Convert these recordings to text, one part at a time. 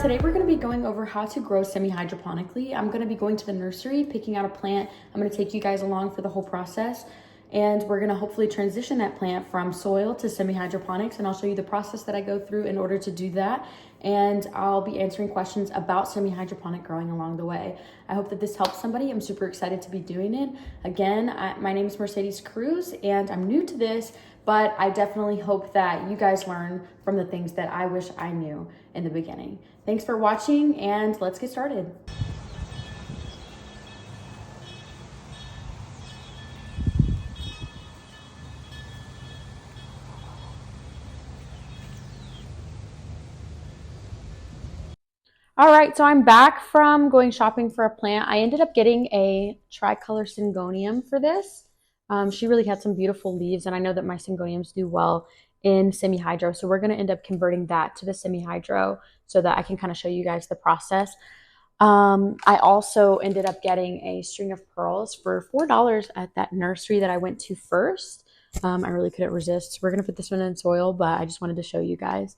Today we're going to be going over how to grow semi-hydroponically. I'm going to be going to the nursery, picking out a plant. I'm going to take you guys along for the whole process, and we're going to hopefully transition that plant from soil to semi-hydroponics, and I'll show you the process that I go through in order to do that, and I'll be answering questions about semi-hydroponic growing along the way. I hope that this helps somebody. I'm super excited to be doing it. Again, my name is Mercedes Cruz, and I'm new to this, but I definitely hope that you guys learn from the things that I wish I knew in the beginning. Thanks for watching, and let's get started. All right, so I'm back from going shopping for a plant. I ended up getting a tricolor syngonium for this. She really had some beautiful leaves, and I know that my syngoniums do well in semi-hydro, so we're going to end up converting that to the semi-hydro so that I can kind of show you guys the process. I also ended up getting a string of pearls for $4 at that nursery that I went to first. I really couldn't resist. We're going to put this one in soil, but I just wanted to show you guys.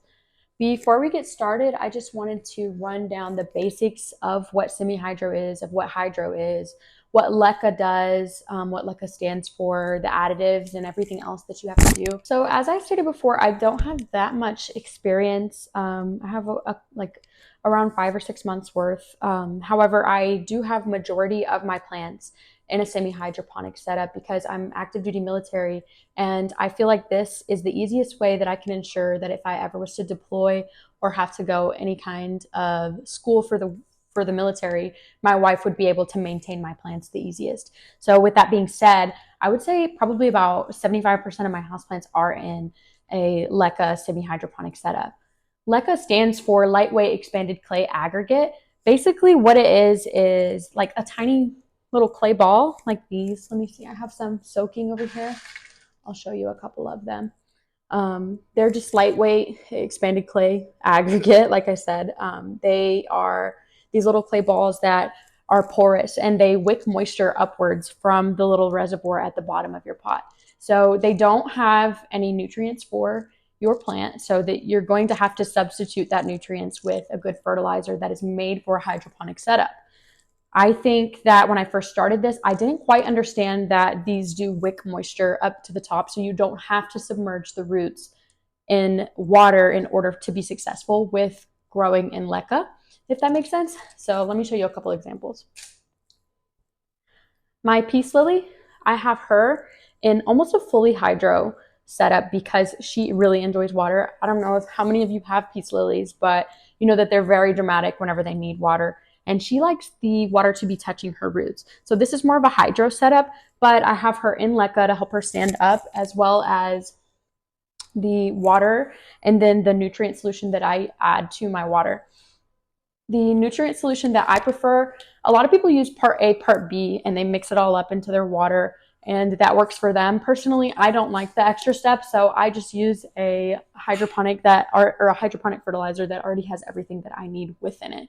Before we get started, I just wanted to run down the basics of what semi-hydro is, of what hydro is, what LECA does, what LECA stands for, the additives, and everything else that you have to do. So as I stated before, I don't have that much experience. I have like around 5 or 6 months worth. However, I do have majority of my plants in a semi-hydroponic setup because I'm active duty military, and I feel like this is the easiest way that I can ensure that if I ever was to deploy or have to go any kind of school for the military, my wife would be able to maintain my plants the easiest. So with that being said, I would say probably about 75% of my houseplants are in a LECA semi-hydroponic setup. LECA stands for lightweight expanded clay aggregate. Basically what it is like a tiny little clay ball like these. Let me see, I have some soaking over here. I'll show you a couple of them. They're just lightweight expanded clay aggregate. Like I said, they are these little clay balls that are porous, and they wick moisture upwards from the little reservoir at the bottom of your pot. So they don't have any nutrients for your plant, so that you're going to have to substitute that nutrients with a good fertilizer that is made for a hydroponic setup. I think that when I first started this, I didn't quite understand that these do wick moisture up to the top, so you don't have to submerge the roots in water in order to be successful with growing in LECA, if that makes sense. So let me show you a couple examples. My peace lily, I have her in almost a fully hydro setup because she really enjoys water. I don't know how many of you have peace lilies, but you know that they're very dramatic whenever they need water. And she likes the water to be touching her roots. So this is more of a hydro setup, but I have her in LECA to help her stand up, as well as the water and then the nutrient solution that I add to my water. The nutrient solution that I prefer, a lot of people use part A, part B, and they mix it all up into their water, and that works for them. Personally, I don't like the extra steps, so I just use a hydroponic or a hydroponic fertilizer that already has everything that I need within it.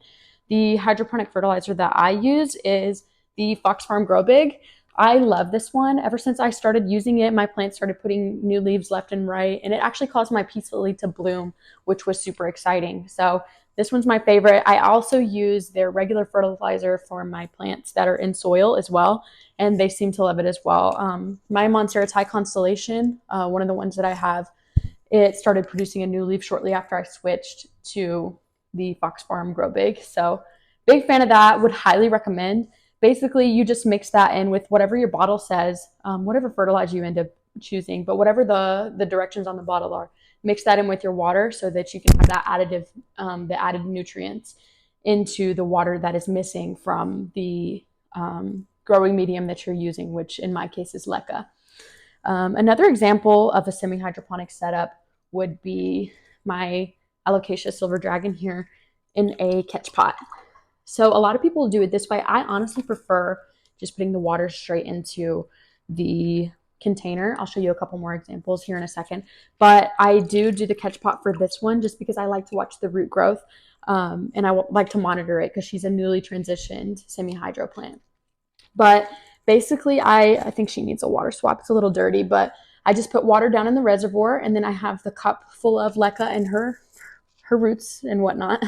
The hydroponic fertilizer that I use is the Fox Farm Grow Big. I love this one. Ever since I started using it, my plants started putting new leaves left and right, and it actually caused my peace lily to bloom, which was super exciting. So this one's my favorite. I also use their regular fertilizer for my plants that are in soil as well, and they seem to love it as well. My Monstera Constellation, one of the ones that I have, it started producing a new leaf shortly after I switched to the Fox Farm Grow Big. So big fan of that, would highly recommend. Basically, you just mix that in with whatever your bottle says, whatever fertilizer you end up choosing, but whatever the directions on the bottle are, mix that in with your water so that you can have that additive, the added nutrients into the water that is missing from the growing medium that you're using, which in my case is LECA. Another example of a semi-hydroponic setup would be my Alocasia silver dragon here in a catch pot. So a lot of people do it this way. I honestly prefer just putting the water straight into the container. I'll show you a couple more examples here in a second, but I do the catch pot for this one just because I like to watch the root growth, and I like to monitor it because she's a newly transitioned semi-hydro plant. But basically, I think she needs a water swap. It's a little dirty, but I just put water down in the reservoir, and then I have the cup full of LECA in her her roots and whatnot.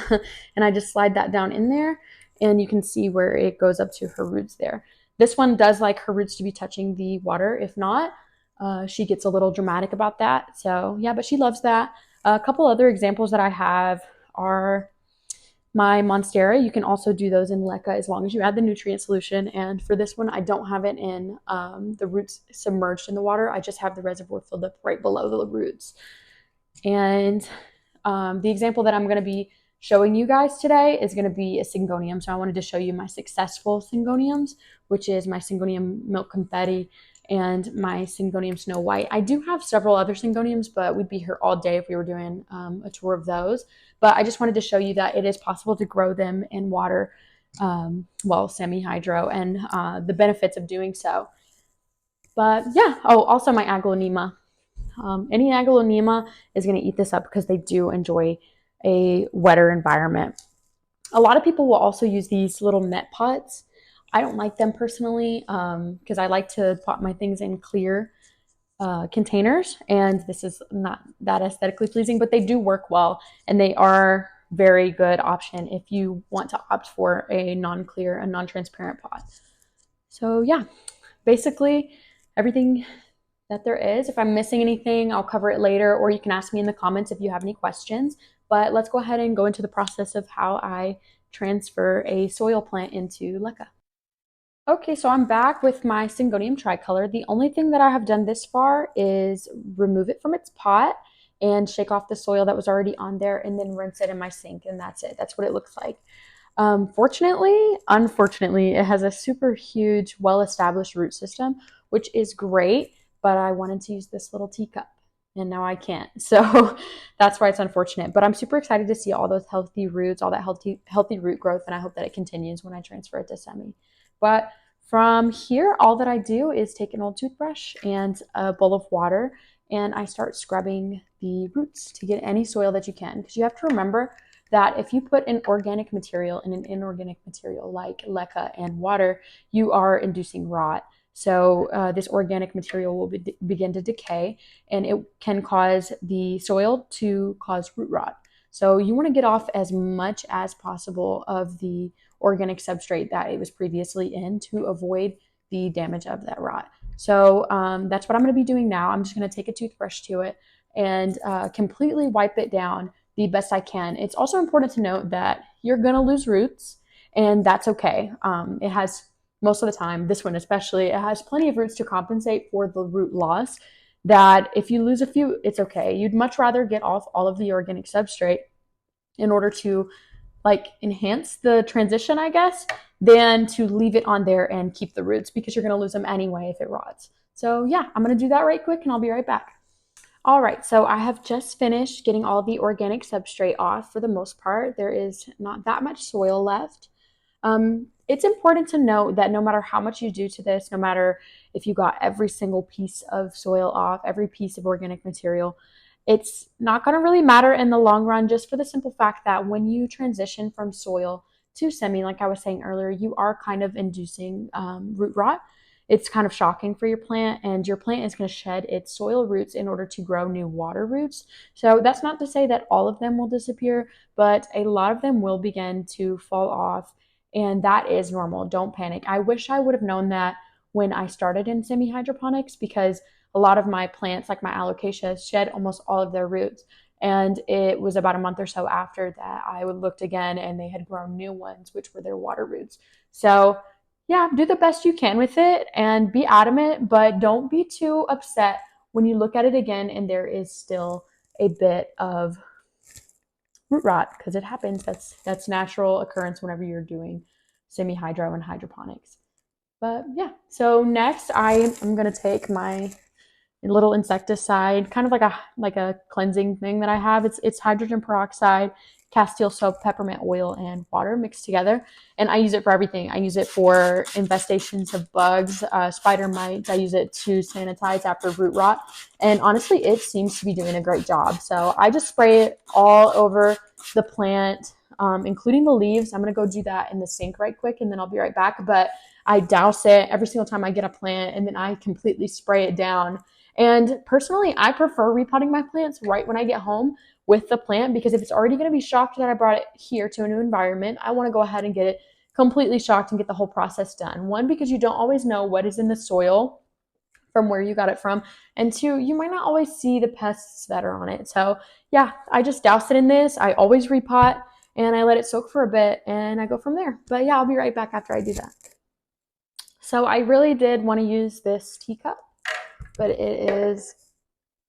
And I just slide that down in there, and you can see where it goes up to her roots there. This one does like her roots to be touching the water. If not, she gets a little dramatic about that. So yeah, but she loves that. A couple other examples that I have are my Monstera. You can also do those in LECA as long as you add the nutrient solution. And for this one, I don't have it in the roots submerged in the water. I just have the reservoir filled up right below the roots. And the example that I'm going to be showing you guys today is going to be a syngonium. So I wanted to show you my successful syngoniums, which is my syngonium milk confetti and my syngonium snow white. I do have several other syngoniums, but we'd be here all day if we were doing a tour of those. But I just wanted to show you that it is possible to grow them in water, semi-hydro, and the benefits of doing so. But yeah, oh, also my aglaonema. Any aglaonema is going to eat this up because they do enjoy a wetter environment. A lot of people will also use these little net pots. I don't like them personally because I like to pot my things in clear containers, and this is not that aesthetically pleasing, but they do work well, and they are very good option if you want to opt for a non-clear and non-transparent pot. So yeah, basically everything that there is. If I'm missing anything, I'll cover it later, or you can ask me in the comments if you have any questions. But let's go ahead and go into the process of how I transfer a soil plant into LECA. Okay, so I'm back with my Syngonium tricolor. The only thing that I have done this far is remove it from its pot and shake off the soil that was already on there, and then rinse it in my sink, and that's it. That's what it looks like. Unfortunately, it has a super huge, well-established root system, which is great, but I wanted to use this little teacup, and now I can't. So that's why it's unfortunate. But I'm super excited to see all those healthy roots, all that healthy root growth, and I hope that it continues when I transfer it to Semi. But from here, all that I do is take an old toothbrush and a bowl of water, and I start scrubbing the roots to get any soil that you can. Because you have to remember that if you put an organic material in an inorganic material like LECA and water, you are inducing rot. So this organic material will begin to decay, and it can cause the soil to cause root rot. So you want to get off as much as possible of the organic substrate that it was previously in to avoid the damage of that rot. So that's what I'm going to be doing now. I'm just going to take a toothbrush to it and completely wipe it down the best I can. It's also important to note that you're going to lose roots, and that's okay. It has, most of the time, this one especially, it has plenty of roots to compensate for the root loss, that if you lose a few, it's okay. You'd much rather get off all of the organic substrate in order to enhance the transition, I guess, than to leave it on there and keep the roots, because you're going to lose them anyway if it rots. So yeah, I'm going to do that right quick, and I'll be right back. All right, so I have just finished getting all the organic substrate off for the most part. There is not that much soil left. It's important to note that no matter how much you do to this, no matter if you got every single piece of soil off, every piece of organic material, it's not going to really matter in the long run, just for the simple fact that when you transition from soil to semi, like I was saying earlier, you are kind of inducing root rot. It's kind of shocking for your plant, and your plant is going to shed its soil roots in order to grow new water roots. So that's not to say that all of them will disappear, but a lot of them will begin to fall off, and that is normal. Don't panic. I wish I would have known that when I started in semi-hydroponics, because a lot of my plants, like my alocasia, shed almost all of their roots. And it was about a month or so after that I looked again, and they had grown new ones, which were their water roots. So yeah, do the best you can with it and be adamant, but don't be too upset when you look at it again and there is still a bit of root rot, because it happens. That's natural occurrence whenever you're doing semi-hydro and hydroponics. But yeah, so next I'm going to take my little insecticide, kind of like a cleansing thing that I have. It's hydrogen peroxide, castile soap, peppermint oil, and water mixed together. And I use it for everything. I use it for infestations of bugs, spider mites. I use it to sanitize after root rot. And honestly, it seems to be doing a great job. So I just spray it all over the plant, including the leaves. I'm going to go do that in the sink right quick, and then I'll be right back. But I douse it every single time I get a plant, and then I completely spray it down. And personally, I prefer repotting my plants right when I get home with the plant, because if it's already going to be shocked that I brought it here to a new environment, I want to go ahead and get it completely shocked and get the whole process done. One, because you don't always know what is in the soil from where you got it from, and two, you might not always see the pests that are on it. So yeah, I just douse it in this. I always repot and I let it soak for a bit and I go from there. But yeah, I'll be right back after I do that. So I really did want to use this teacup, but it is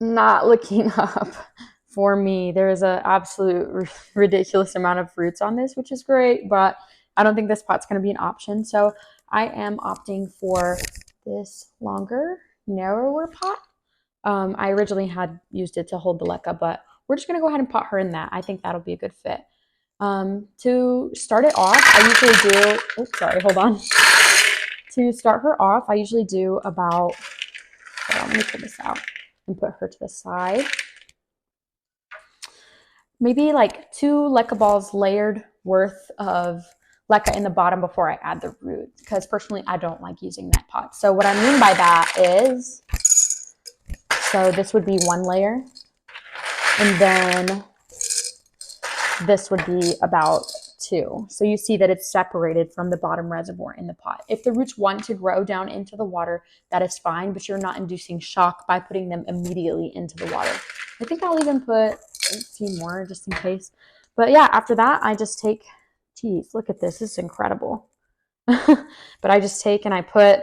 not looking up for me. There is an absolute ridiculous amount of fruits on this, which is great, but I don't think this pot's going to be an option. So I am opting for this longer, narrower pot. I originally had used it to hold the LECA, but we're just going to go ahead and pot her in that. I think that'll be a good fit. To start it off, I usually do, oops, sorry, hold on. To start her off, I usually do about, hold on, let me pull this out and put her to the side. Maybe like 2 LECA balls layered worth of LECA in the bottom before I add the root, because personally I don't like using that pot. So what I mean by that is, so this would be 1 layer, and then this would be about 2. So you see that it's separated from the bottom reservoir in the pot. If the roots want to grow down into the water, that is fine, but you're not inducing shock by putting them immediately into the water. I think I'll even put a few more just in case. But yeah, after that, I just take, geez, look at this. This is incredible. But I just take and I put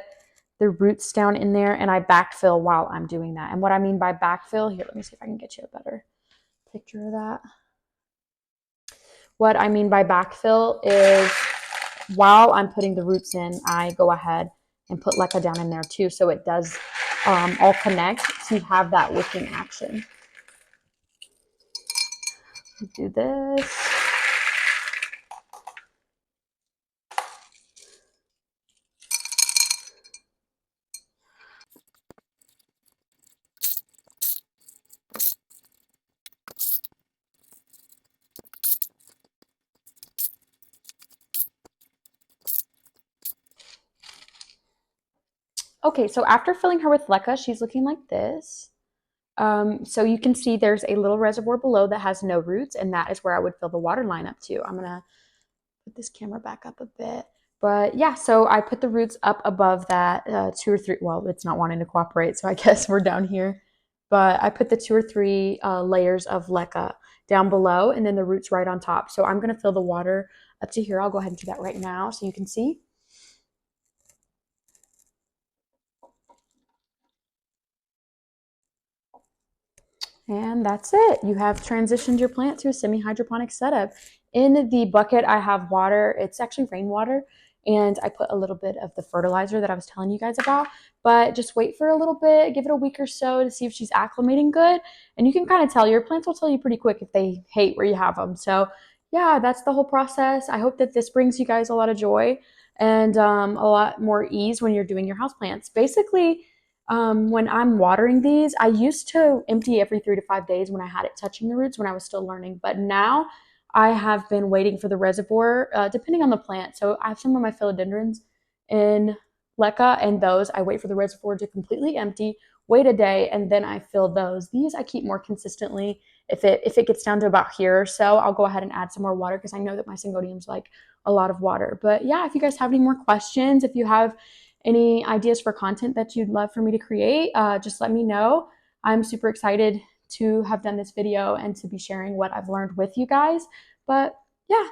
the roots down in there and I backfill while I'm doing that. And what I mean by backfill, here, let me see if I can get you a better picture of that. What I mean by backfill is while I'm putting the roots in, I go ahead and put LECA down in there too, so it does all connect, so you have that wicking action. Do this. Okay, so after filling her with LECA, she's looking like this. So you can see there's a little reservoir below that has no roots, and that is where I would fill the water line up to. I'm gonna put this camera back up a bit. But yeah, so I put the roots up above that 2 or 3, well, it's not wanting to cooperate, so I guess we're down here. But I put the 2 or 3 layers of LECA down below, and then the roots right on top. So I'm gonna fill the water up to here. I'll go ahead and do that right now so you can see. And that's it. You have transitioned your plant to a semi-hydroponic setup. In the bucket, I have water. It's actually rainwater. And I put a little bit of the fertilizer that I was telling you guys about. But just wait for a little bit, give it a week or so to see if she's acclimating good. And you can kind of tell, your plants will tell you pretty quick if they hate where you have them. So yeah, that's the whole process. I hope that this brings you guys a lot of joy and a lot more ease when you're doing your houseplants. Basically, when I'm watering these, I used to empty every 3 to 5 days when I had it touching the roots when I was still learning. But now I have been waiting for the reservoir, depending on the plant. So I have some of my philodendrons in LECA, and those I wait for the reservoir to completely empty, wait a day, and then I fill those. These I keep more consistently. If it gets down to about here or so, I'll go ahead and add some more water because I know that my syngoniums like a lot of water. But yeah, if you guys have any more questions, if you have any ideas for content that you'd love for me to create, just let me know. I'm super excited to have done this video and to be sharing what I've learned with you guys. But yeah,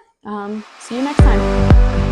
see you next time.